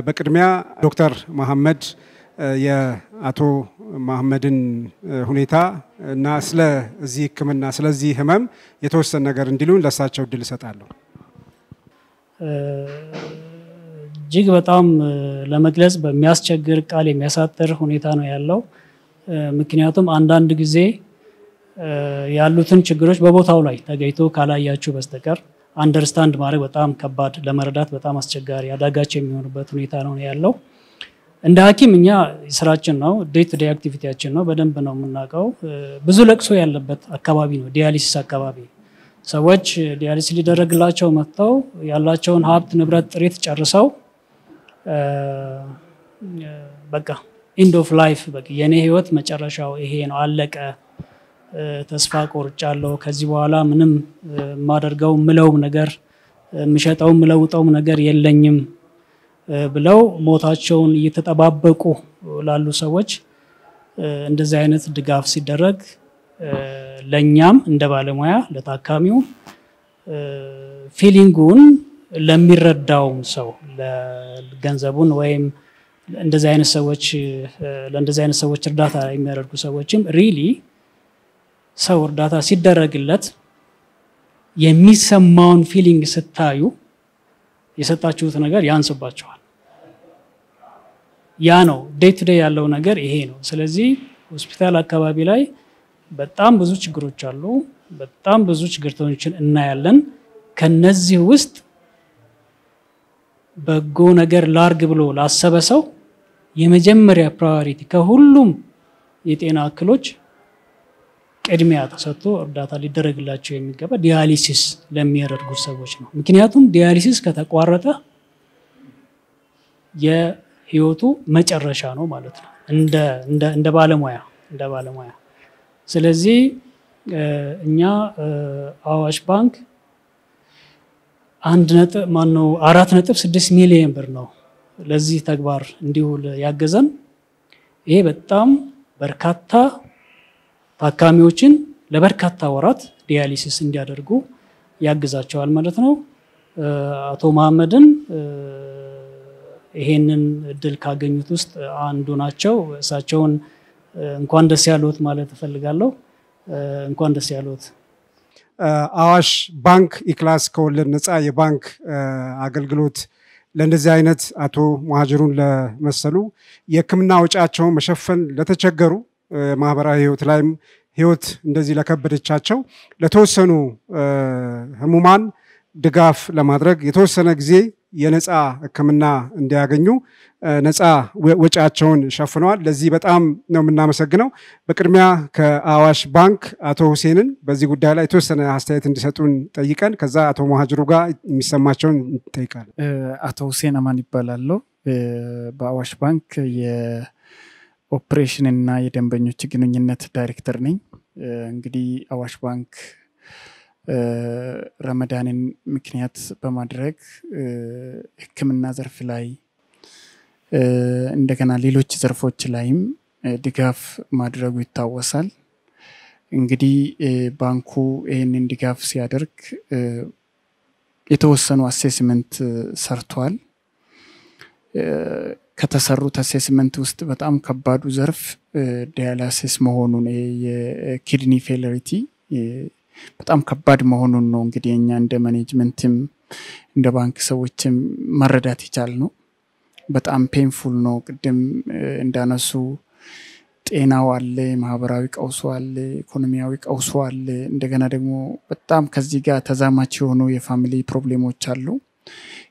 በቅድሚያ ዶክተር መሐመድ የአቶ መሐመድን ሁኔታ እና ስለዚህ ህክምና ስለዚህ ህመም የተወሰነ ነገር እንዲሉን ለሳቸው እድል እሰጣለሁ። እጅግ በጣም ለመግለጽ በሚያስቸግር ቃል የሚያሳጥር ሁኔታ ነው ያለው። ምክንያቱም አንዳንድ ጊዜ ያሉትን ችግሮች በቦታው ላይ ተገኝቶ ካላያችሁ በስተቀር አንደርስታንድ ማድረግ በጣም ከባድ፣ ለመረዳት በጣም አስቸጋሪ አዳጋች የሚሆንበት ሁኔታ ነው ያለው። እንደ ሐኪም እኛ ስራችን ነው፣ ዴይ ቱ ዴይ አክቲቪቲያችን ነው፣ በደንብ ነው የምናውቀው። ብዙ ለቅሶ ያለበት አካባቢ ነው ዲያሊሲስ አካባቢ። ሰዎች ዲያሊሲስ ሊደረግላቸው መጥተው ያላቸውን ሀብት ንብረት ጥሪት ጨርሰው በቃ ኢንድ ኦፍ ላይፍ በቃ የኔ ህይወት መጨረሻው ይሄ ነው አለቀ፣ ተስፋ ቆርጫለሁ፣ ከዚህ በኋላ ምንም ማደርገው ምለውም ነገር ምሸጠው ምለውጠው ነገር የለኝም ብለው ሞታቸውን እየተጠባበቁ ላሉ ሰዎች እንደዚህ አይነት ድጋፍ ሲደረግ ለኛም እንደ ባለሙያ ለታካሚው ፊሊንጉን ለሚረዳው ሰው ለገንዘቡን ወይም እንደዚህ አይነት ሰዎች እርዳታ የሚያደርጉ ሰዎችም ሪሊ ሰው እርዳታ ሲደረግለት የሚሰማውን ፊሊንግ ስታዩ የሰጣችሁት ነገር ያንስባቸዋል። ያ ነው ዴይ ቱ ዴይ ያለው ነገር ይሄ ነው። ስለዚህ ሆስፒታል አካባቢ ላይ በጣም ብዙ ችግሮች አሉ። በጣም ብዙ ችግርተኞችን እናያለን። ከነዚህ ውስጥ በጎ ነገር ላርግ ብሎ ላሰበ ሰው የመጀመሪያ ፕራዮሪቲ ከሁሉም የጤና እክሎች ቅድሚያ ተሰጥቶ እርዳታ ሊደረግላቸው የሚገባ ዲያሊሲስ ለሚያደርጉ ሰዎች ነው። ምክንያቱም ዲያሊሲስ ከተቋረጠ የህይወቱ መጨረሻ ነው ማለት ነው እንደ ባለሙያ። ስለዚህ እኛ አዋሽ ባንክ 4.6 ሚሊዮን ብር ነው ለዚህ ተግባር እንዲውል ያገዘን። ይሄ በጣም በርካታ ታካሚዎችን ለበርካታ ወራት ዲያሊሲስ እንዲያደርጉ ያግዛቸዋል ማለት ነው። አቶ መሐመድን ይሄንን እድል ካገኙት ውስጥ አንዱ ናቸው። እሳቸውን እንኳን ደስ ያሉት ማለት እፈልጋለሁ። እንኳን ደስ ያሉት። አዋሽ ባንክ ኢክላስ ከወለድ ነፃ የባንክ አገልግሎት ለእንደዚህ አይነት አቶ መሀጅሩን ለመሰሉ የሕክምና ወጪያቸውን መሸፈን ለተቸገሩ ማህበራዊ ህይወት ላይም ህይወት እንደዚህ ለከበደቻቸው ለተወሰኑ ህሙማን ድጋፍ ለማድረግ የተወሰነ ጊዜ የነፃ ሕክምና እንዲያገኙ ነፃ ወጪያቸውን ሸፍነዋል። ለዚህ በጣም ነው የምናመሰግነው። በቅድሚያ ከአዋሽ ባንክ አቶ ሁሴንን በዚህ ጉዳይ ላይ የተወሰነ አስተያየት እንዲሰጡን ጠይቀን ከዛ አቶ መሀጅሩ ጋር የሚሰማቸውን እንጠይቃለን። አቶ ሁሴን አማን ይባላል። በአዋሽ ባንክ የኦፕሬሽን እና የደንበኞች ግንኙነት ዳይሬክተር ነኝ። እንግዲህ አዋሽ ባንክ ረመዳንን ምክንያት በማድረግ ሕክምና ዘርፍ ላይ እንደገና ሌሎች ዘርፎች ላይም ድጋፍ ማድረጉ ይታወሳል። እንግዲህ ባንኩ ይህንን ድጋፍ ሲያደርግ የተወሰኑ አሴስመንት ሰርቷል። ከተሰሩት አሴስመንት ውስጥ በጣም ከባዱ ዘርፍ ዲያሊሲስ መሆኑን የኪድኒ ፌለሪቲ በጣም ከባድ መሆኑን ነው እንግዲህ እኛ እንደ ማኔጅመንትም እንደ ባንክ ሰዎችም መረዳት ይቻላል። በጣም ፔንፉል ነው። ቅድም እንዳነሱ ጤናው አለ፣ ማህበራዊ ቀውሱ አለ፣ ኢኮኖሚያዊ ቀውሱ አለ። እንደገና ደግሞ በጣም ከዚህ ጋር ተዛማች የሆኑ የፋሚሊ ፕሮብሌሞች አሉ።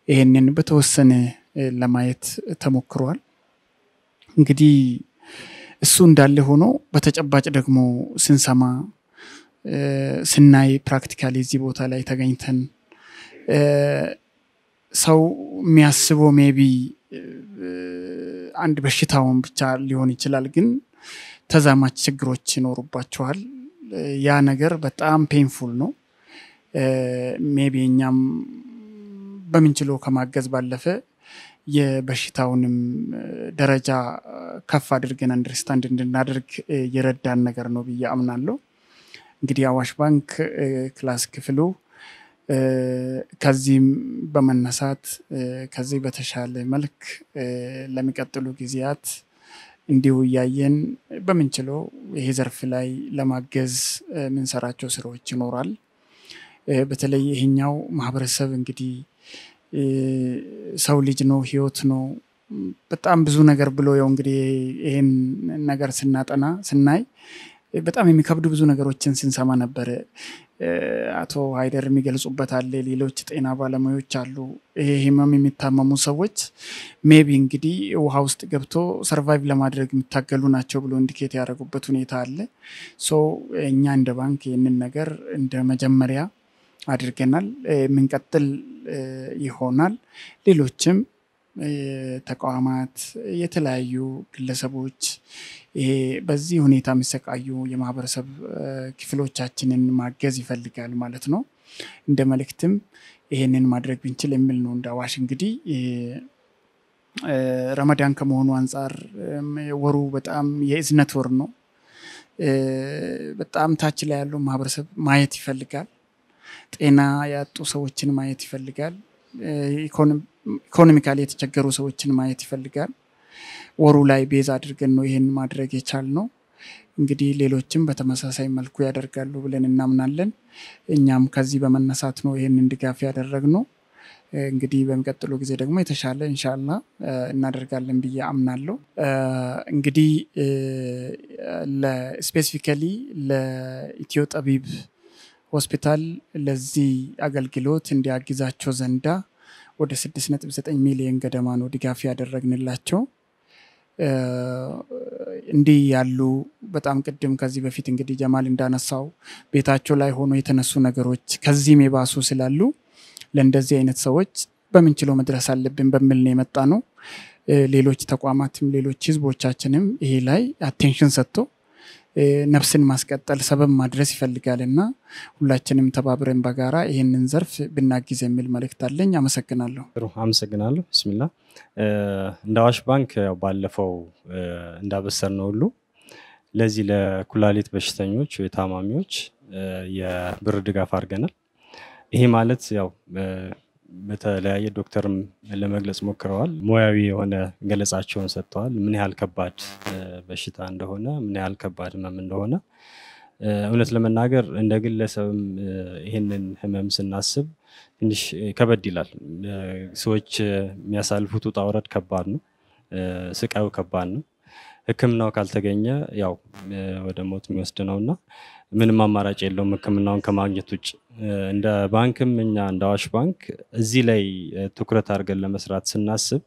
ይሄንን በተወሰነ ለማየት ተሞክሯል። እንግዲህ እሱ እንዳለ ሆኖ በተጨባጭ ደግሞ ስንሰማ ስናይ ፕራክቲካሊ እዚህ ቦታ ላይ ተገኝተን ሰው የሚያስበው ሜቢ አንድ በሽታውን ብቻ ሊሆን ይችላል፣ ግን ተዛማች ችግሮች ይኖሩባቸዋል። ያ ነገር በጣም ፔንፉል ነው። ሜቢ እኛም በምንችለው ከማገዝ ባለፈ የበሽታውንም ደረጃ ከፍ አድርገን አንደርስታንድ እንድናደርግ የረዳን ነገር ነው ብዬ አምናለሁ። እንግዲህ አዋሽ ባንክ ክላስ ክፍሉ ከዚህም በመነሳት ከዚህ በተሻለ መልክ ለሚቀጥሉ ጊዜያት እንዲሁ እያየን በምንችለው ይሄ ዘርፍ ላይ ለማገዝ ምንሰራቸው ስራዎች ይኖራል። በተለይ ይሄኛው ማህበረሰብ እንግዲህ ሰው ልጅ ነው፣ ህይወት ነው። በጣም ብዙ ነገር ብሎ ያው እንግዲህ ይሄን ነገር ስናጠና ስናይ በጣም የሚከብዱ ብዙ ነገሮችን ስንሰማ ነበር። አቶ ሃይደር የሚገልጹበት አለ፣ ሌሎች ጤና ባለሙያዎች አሉ። ይሄ ህመም የሚታመሙ ሰዎች ሜቢ እንግዲህ ውሃ ውስጥ ገብቶ ሰርቫይቭ ለማድረግ የሚታገሉ ናቸው ብሎ ኢንዲኬት ያደረጉበት ሁኔታ አለ። ሶ እኛ እንደ ባንክ ይህንን ነገር እንደ መጀመሪያ አድርገናል፣ የምንቀጥል ይሆናል። ሌሎችም ተቋማት፣ የተለያዩ ግለሰቦች ይሄ በዚህ ሁኔታ የሚሰቃዩ የማህበረሰብ ክፍሎቻችንን ማገዝ ይፈልጋል ማለት ነው። እንደ መልእክትም ይሄንን ማድረግ ብንችል የሚል ነው። እንደ አዋሽ እንግዲህ ረመዳን ከመሆኑ አንፃር ወሩ በጣም የእዝነት ወር ነው። በጣም ታች ላይ ያለው ማህበረሰብ ማየት ይፈልጋል። ጤና ያጡ ሰዎችን ማየት ይፈልጋል። ኢኮኖሚካሊ የተቸገሩ ሰዎችን ማየት ይፈልጋል። ወሩ ላይ ቤዝ አድርገን ነው ይሄን ማድረግ የቻልነው። እንግዲህ ሌሎችም በተመሳሳይ መልኩ ያደርጋሉ ብለን እናምናለን። እኛም ከዚህ በመነሳት ነው ይሄንን ድጋፍ ያደረግነው። እንግዲህ በሚቀጥሉ ጊዜ ደግሞ የተሻለ ኢንሻአላህ እናደርጋለን ብዬ አምናለሁ። እንግዲህ ለስፔሲፊካሊ ለኢትዮ ጠቢብ ሆስፒታል ለዚህ አገልግሎት እንዲያግዛቸው ዘንዳ ወደ 6.9 ሚሊዮን ገደማ ነው ድጋፍ ያደረግንላቸው። እንዲህ ያሉ በጣም ቅድም ከዚህ በፊት እንግዲህ ጀማል እንዳነሳው ቤታቸው ላይ ሆኖ የተነሱ ነገሮች ከዚህም የባሱ ስላሉ ለእንደዚህ አይነት ሰዎች በምንችለው መድረስ አለብን በሚል ነው የመጣ ነው። ሌሎች ተቋማትም ሌሎች ህዝቦቻችንም ይሄ ላይ አቴንሽን ሰጥቶ ነፍስን ማስቀጠል ሰበብ ማድረስ ይፈልጋልና ሁላችንም ተባብረን በጋራ ይሄንን ዘርፍ ብናግዝ የሚል መልእክት አለኝ። አመሰግናለሁ። አመሰግናለሁ። ቢስሚላህ እንደ አዋሽ ባንክ ባለፈው እንዳበሰርነው ሁሉ ለዚህ ለኩላሊት በሽተኞች ወይ ታማሚዎች የብር ድጋፍ አድርገናል። ይሄ ማለት ያው በተለያየ ዶክተርም ለመግለጽ ሞክረዋል። ሙያዊ የሆነ ገለጻቸውን ሰጥተዋል። ምን ያህል ከባድ በሽታ እንደሆነ ምን ያህል ከባድ ህመም እንደሆነ እውነት ለመናገር እንደ ግለሰብም ይሄንን ህመም ስናስብ ትንሽ ከበድ ይላል። ሰዎች የሚያሳልፉት ውጣ ውረድ ከባድ ነው። ስቃዩ ከባድ ነው። ህክምናው ካልተገኘ ያው ወደ ሞት የሚወስድ ነውና ምንም አማራጭ የለውም ህክምናውን ከማግኘት ውጭ። እንደ ባንክም እኛ እንደ አዋሽ ባንክ እዚህ ላይ ትኩረት አድርገን ለመስራት ስናስብ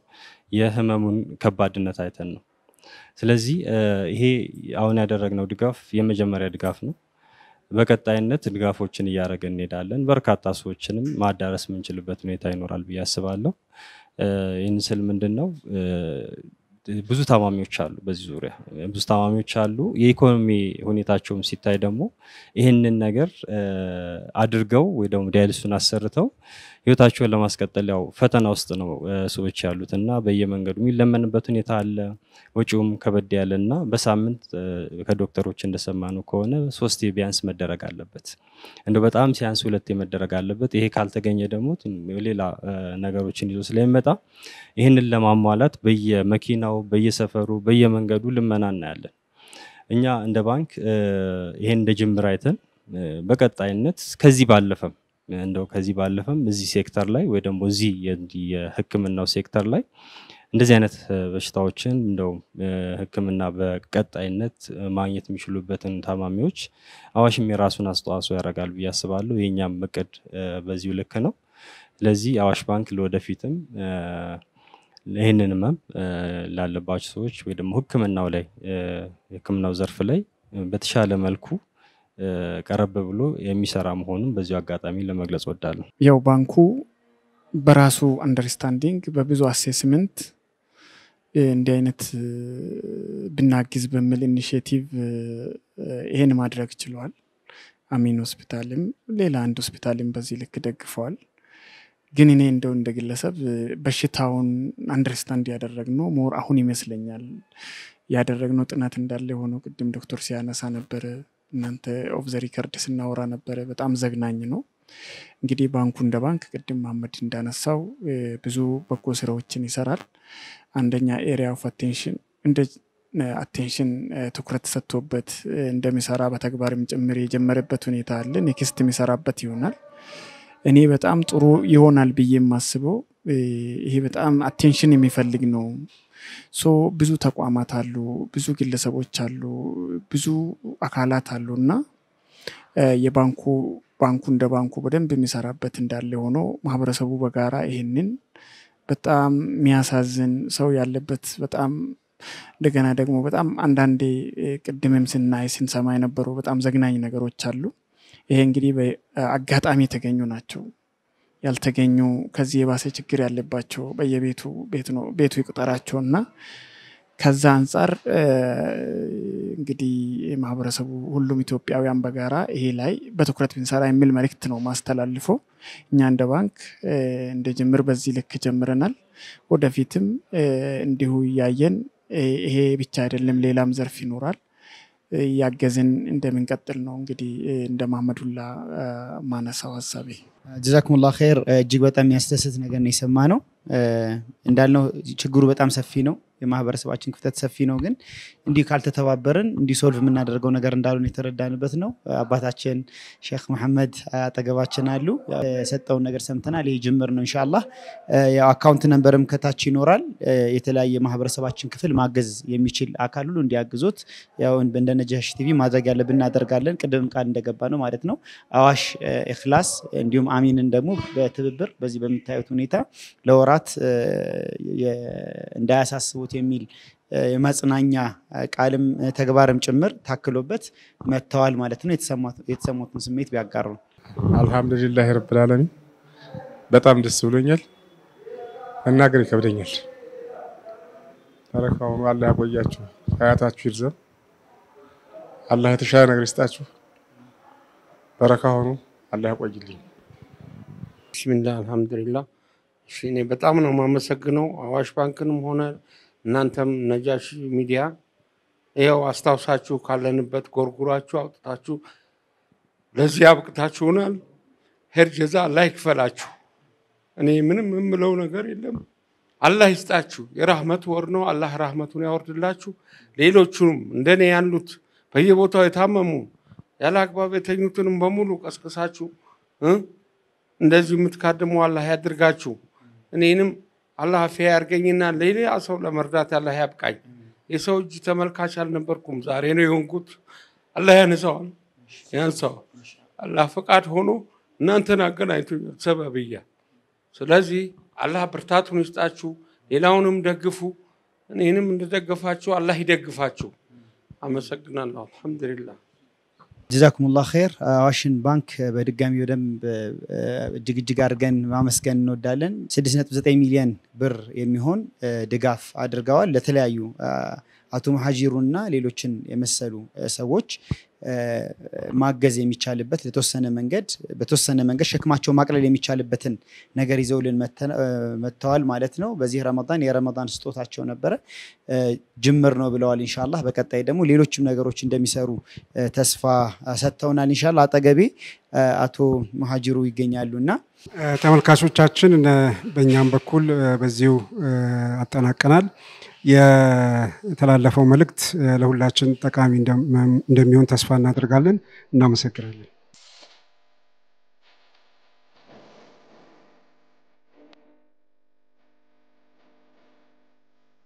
የህመሙን ከባድነት አይተን ነው። ስለዚህ ይሄ አሁን ያደረግነው ድጋፍ የመጀመሪያ ድጋፍ ነው። በቀጣይነት ድጋፎችን እያደረግን እንሄዳለን። በርካታ ሰዎችንም ማዳረስ የምንችልበት ሁኔታ ይኖራል ብዬ አስባለሁ። ይህን ስል ምንድነው ብዙ ታማሚዎች አሉ፣ በዚህ ዙሪያ ብዙ ታማሚዎች አሉ። የኢኮኖሚ ሁኔታቸውም ሲታይ ደግሞ ይሄንን ነገር አድርገው ወይ ደግሞ ዳያሊሱን አሰርተው ህይወታቸውን ለማስቀጠል ያው ፈተና ውስጥ ነው ሰዎች ያሉትና በየመንገዱ የሚለመንበት ሁኔታ አለ። ወጪውም ከበድ ያለና በሳምንት ከዶክተሮች እንደሰማነው ከሆነ 3 ቢያንስ መደረግ አለበት። እንደው በጣም ሲያንስ 2 መደረግ አለበት። ይሄ ካልተገኘ ደግሞ ሌላ ነገሮችን ይዞ ስለሚመጣ ይሄንን ለማሟላት በየመኪናው በየሰፈሩ በየመንገዱ ልመና እናያለን። እኛ እንደ ባንክ ይሄን እንደ ጅምር አይተን በቀጣይነት ከዚህ ባለፈም እዚህ ሴክተር ላይ ወይ ደግሞ እዚህ የህክምናው ሴክተር ላይ እንደዚህ አይነት በሽታዎችን እንደው ህክምና በቀጣይነት ማግኘት የሚችሉበትን ታማሚዎች አዋሽም የራሱን አስተዋጽኦ ያደርጋል ብዬ አስባለሁ። የኛም እቅድ በዚሁ ልክ ነው። ስለዚህ አዋሽ ባንክ ለወደፊትም ይሄንን ህመም ላለባቸው ሰዎች ወይ ደግሞ ህክምናው ዘርፍ ላይ በተሻለ መልኩ ቀረብ ብሎ የሚሰራ መሆኑን በዚሁ አጋጣሚ ለመግለጽ ወዳለሁ። ያው ባንኩ በራሱ አንደርስታንዲንግ በብዙ አሴስመንት እንዲህ አይነት ብናግዝ በሚል ኢኒሺዬቲቭ ይሄን ማድረግ ችሏል። አሚን ሆስፒታልም ሌላ አንድ ሆስፒታልም በዚህ ልክ ደግፈዋል። ግን እኔ እንደው እንደ ግለሰብ በሽታውን አንደርስታንድ ያደረግነው ሞር አሁን ይመስለኛል። ያደረግነው ጥናት እንዳለ ሆኖ ቅድም ዶክተር ሲያነሳ ነበር፣ እናንተ ኦፍ ዘ ሪከርድ ስናወራ ነበር። በጣም ዘግናኝ ነው። እንግዲህ ባንኩ እንደ ባንክ ቅድም መሐመድ እንዳነሳው ብዙ በጎ ስራዎችን ይሰራል። አንደኛ ኤሪያ ኦፍ አቴንሽን ትኩረት ሰጥቶበት እንደሚሰራ በተግባርም ጭምር የጀመረበት ሁኔታ አለ። ኔክስት የሚሰራበት ይሆናል። እኔ በጣም ጥሩ ይሆናል ብዬ የማስበው ይሄ በጣም አቴንሽን የሚፈልግ ነው። ብዙ ተቋማት አሉ፣ ብዙ ግለሰቦች አሉ፣ ብዙ አካላት አሉና የባንኩ እንደ ባንኩ በደንብ የሚሰራበት እንዳለ ሆኖ ማህበረሰቡ በጋራ ይሄንን በጣም የሚያሳዝን ሰው ያለበት በጣም እንደገና ደግሞ በጣም አንዳንዴ ቅድምም ስንሰማ የነበሩ በጣም ዘግናኝ ነገሮች አሉ። ይሄ እንግዲህ በአጋጣሚ የተገኙ ናቸው። ያልተገኙ ከዚህ የባሰ ችግር ያለባቸው ቤቱ ይቁጠራቸውና ከዛ አንፃር እንግዲህ ማህበረሰቡ ሁሉም ኢትዮጵያውያን በጋራ ይሄ ላይ በትኩረት ብንሰራ የሚል መልእክት ነው ማስተላልፈው። እኛ እንደ ባንክ እንደ ጅምር በዚህ ልክ ጀምረናል። ወደፊትም እንዲሁ ያየን ይሄ ብቻ አይደለም፣ ሌላም ዘርፍ ይኖራል። ያገዝን እንደምንቀጥል ነው እንግዲህ እንደ መሐመዱላ ማነሳው ሐሳቤ። ጀዛኩሙላህ ኸይር። እጅግ በጣም የሚያስደስት ነገር ነው የሰማነው። እንዳልነው ችግሩ በጣም ሰፊ ነው፣ የማህበረሰባችን ክፍተት ሰፊ ነው። ግን እንዲህ ካልተተባበርን እንዲህ ሶልቭ የምናደርገው ነገር እንዳልሆነ የተረዳንበት ነው። አባታችን ሼክ መሐመድ አጠገባችን አሉ። የሰጠውን ነገር ሰምተናል። ይህ ጅምር ነው። ኢንሻአላህ ያው አካውንት ነምበርም ከታች ይኖራል። የተለያየ ማህበረሰባችን ክፍል ማገዝ የሚችል አካል ሁሉ እንዲያግዙት ያው እንደ ነጃሽ ቲቪ ማድረግ ያለብን እናደርጋለን። ቅድም ቃል እንደገባ ነው ማለት ነው። አዋሽ ኢኽላስ እንዲሁም አሚንን ደግሞ በትብብር በዚህ በሚታዩት ሁኔታ ለወራት እንዳያሳስቡት የሚል የማጽናኛ ቃልም ተግባርም ጭምር ታክሎበት መተዋል ማለት ነው። የተሰማቱን ስሜት ቢያጋሩ። አልহামዱሊላህ ረብል ዓለሚን በጣም ደስ ብሎኛል። መናገር ይከብደኛል። ተረካው አላህ ያቆያችሁ፣ ሀያታችሁ ይርዘም። አላህ የተሻለ ነገር ይስጣችሁ። በረካ ሆኖ አላህ ያቆይልኝ። ቢስሚላህ አልহামዱሊላህ። እኔ በጣም ነው የማመሰግነው አዋሽ ባንክንም ሆነ እናንተም ነጃሺ ሚዲያ ይኸው አስታውሳችሁ ካለንበት ጎርጉራችሁ አውጥታችሁ ለዚህ አብቅታችሁናል። ኸይር ጀዛ አላህ ይክፈላችሁ። እኔ ምንም የምለው ነገር የለም። አላህ ይስጣችሁ። የራህመት ወር ነው። አላህ ራህመቱን ያወርድላችሁ። ሌሎቹንም እንደኔ ያሉት በየቦታው የታመሙ ያለ አግባብ የተኙትንም በሙሉ ቀስቅሳችሁ እንደዚህ የምትካደሙ አላህ ያድርጋችሁ። እኔንም አላህ አፊያ ያርገኝና ሌላ ሰው ለመርዳት አላህ ያብቃኝ። የሰው እጅ ተመልካች አልነበርኩም፣ ዛሬ ነው የሆንኩት። አላህ ያነሳዋል ያንሳው። አላህ ፈቃድ ሆኖ እናንተን አገናኝቶኛል ሰበብያ። ስለዚህ አላህ ብርታቱን ይስጣችሁ። ሌላውንም ደግፉ። እኔንም እንደደገፋችሁ አላህ ይደግፋችሁ። አመሰግናለሁ። አልহামዱሊላህ። ጀዛኩሙላህ ኸይር። አዋሽን ባንክ በድጋሚ በደንብ እጅግ አድርገን ማመስገን እንወዳለን። 6.9 ሚሊዮን ብር የሚሆን ድጋፍ አድርገዋል ለተለያዩ አቶ መሐጂሩና ሌሎችን የመሰሉ ሰዎች ማገዝ የሚቻልበት በተወሰነ መንገድ ሸክማቸው ማቅለል የሚቻልበትን ነገር ይዘውልን መተዋል ማለት ነው። በዚህ ረመዳን የረመዳን ስጦታቸው ነበረ፣ ጅምር ነው ብለዋል። ኢንሻአላህ በቀጣይ ደግሞ ሌሎችም ነገሮች እንደሚሰሩ ተስፋ ሰጥተውናል። ኢንሻአላህ አጠገቤ አቶ መሐጂሩ ይገኛሉና ተመልካቾቻችን በእኛም በኩል በዚሁ አጠናቀናል። የተላለፈው መልእክት ለሁላችን ጠቃሚ እንደሚሆን ተስፋ እናደርጋለን። እናመሰግናለን።